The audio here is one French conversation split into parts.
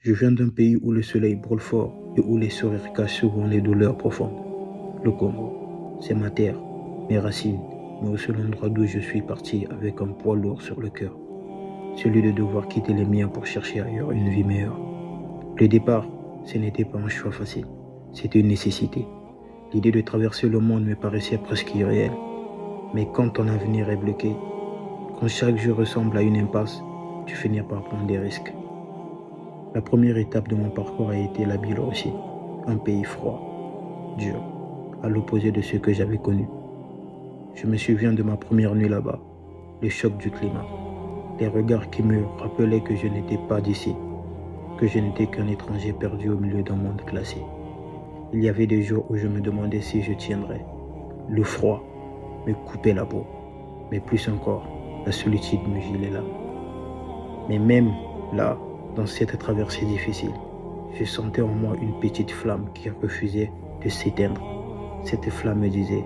Je viens d'un pays où le soleil brûle fort et où les sourires cachent souvent les douleurs profondes. Le Congo, c'est ma terre, mes racines, mais aussi l'endroit d'où je suis parti avec un poids lourd sur le cœur. Celui de devoir quitter les miens pour chercher ailleurs une vie meilleure. Le départ, ce n'était pas un choix facile, c'était une nécessité. L'idée de traverser le monde me paraissait presque irréelle. Mais quand ton avenir est bloqué, quand chaque jour ressemble à une impasse, tu finis par prendre des risques. La première étape de mon parcours a été la Biélorussie, un pays froid, dur, à l'opposé de ce que j'avais connu. Je me souviens de ma première nuit là-bas, le choc du climat, les regards qui me rappelaient que je n'étais pas d'ici, que je n'étais qu'un étranger perdu au milieu d'un monde classé. Il y avait des jours où je me demandais si je tiendrais. Le froid me coupait la peau, mais plus encore, la solitude me gelait l'âme. Mais même là, dans cette traversée difficile, je sentais en moi une petite flamme qui refusait de s'éteindre. Cette flamme me disait,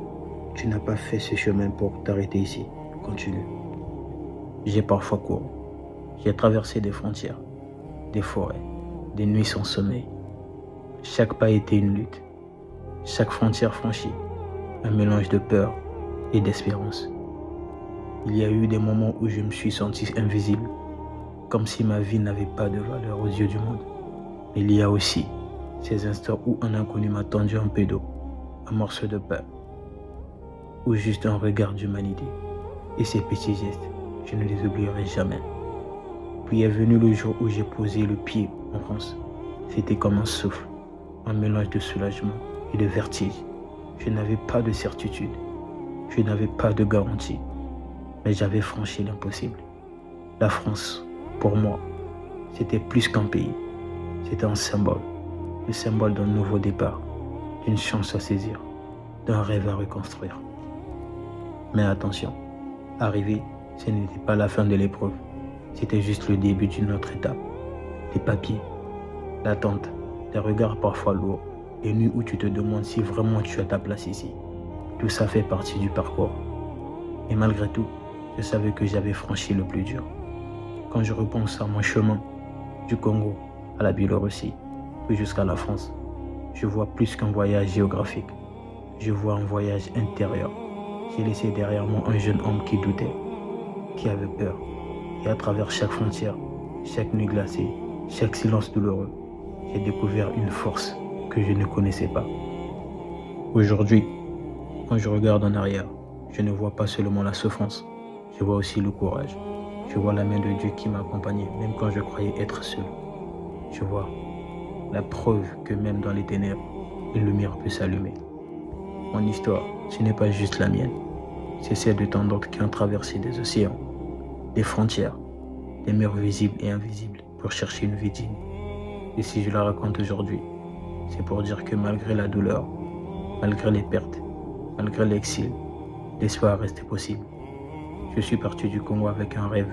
tu n'as pas fait ce chemin pour t'arrêter ici, continue. J'ai parfois couru, j'ai traversé des frontières, des forêts, des nuits sans sommeil. Chaque pas était une lutte, chaque frontière franchie, un mélange de peur et d'espérance. Il y a eu des moments où je me suis senti invisible, comme si ma vie n'avait pas de valeur aux yeux du monde. Mais il y a aussi ces instants où un inconnu m'a tendu un peu d'eau, un morceau de pain, ou juste un regard d'humanité. Et ces petits gestes, je ne les oublierai jamais. Puis est venu le jour où j'ai posé le pied en France. C'était comme un souffle, un mélange de soulagement et de vertige. Je n'avais pas de certitude, je n'avais pas de garantie, mais j'avais franchi l'impossible. La France, pour moi, c'était plus qu'un pays, c'était un symbole, le symbole d'un nouveau départ, d'une chance à saisir, d'un rêve à reconstruire. Mais attention, arriver, ce n'était pas la fin de l'épreuve, c'était juste le début d'une autre étape. Les papiers, l'attente, des regards parfois lourds, les nuits où tu te demandes si vraiment tu as ta place ici. Tout ça fait partie du parcours. Et malgré tout, je savais que j'avais franchi le plus dur. Quand je repense à mon chemin, du Congo à la Biélorussie, puis jusqu'à la France, je vois plus qu'un voyage géographique. Je vois un voyage intérieur. J'ai laissé derrière moi un jeune homme qui doutait, qui avait peur. Et à travers chaque frontière, chaque nuit glacée, chaque silence douloureux, j'ai découvert une force que je ne connaissais pas. Aujourd'hui, quand je regarde en arrière, je ne vois pas seulement la souffrance, je vois aussi le courage. Je vois la main de Dieu qui m'a accompagné, même quand je croyais être seul. Je vois la preuve que même dans les ténèbres, une lumière peut s'allumer. Mon histoire, ce n'est pas juste la mienne, c'est celle de tant d'autres qui ont traversé des océans, des frontières, des mers visibles et invisibles pour chercher une vie digne. Et si je la raconte aujourd'hui, c'est pour dire que malgré la douleur, malgré les pertes, malgré l'exil, l'espoir reste possible. Je suis parti du Congo avec un rêve.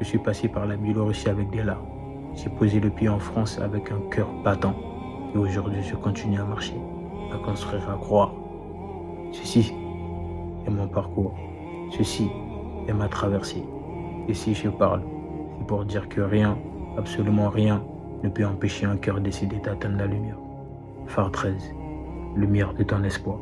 Je suis passé par la Biélorussie avec des larmes. J'ai posé le pied en France avec un cœur battant. Et aujourd'hui, je continue à marcher, à construire, à croire. Ceci est mon parcours. Ceci est ma traversée. Et si je parle, c'est pour dire que rien, absolument rien, ne peut empêcher un cœur décidé d'atteindre la lumière. Phare 13, lumière de ton espoir.